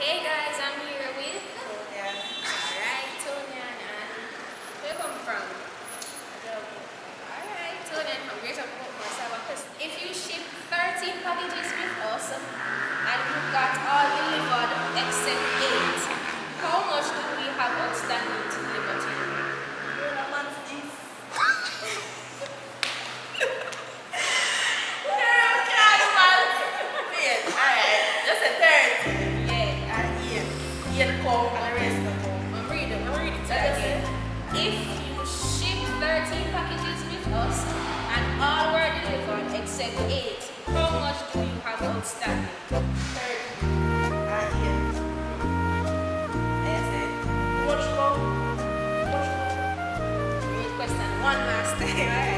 Hey guys, I'm here with Tonya. alright, Tonya and where you come from? Alright, Tonya from Greater Portmore, because if you ship 13 packages with us and you got all delivered except 8, how much do we have outstanding to deliver to you? I'm reading it again. If you ship 13 packages with us and all were delivered except 8, how much do you have outstanding? Read question one last time.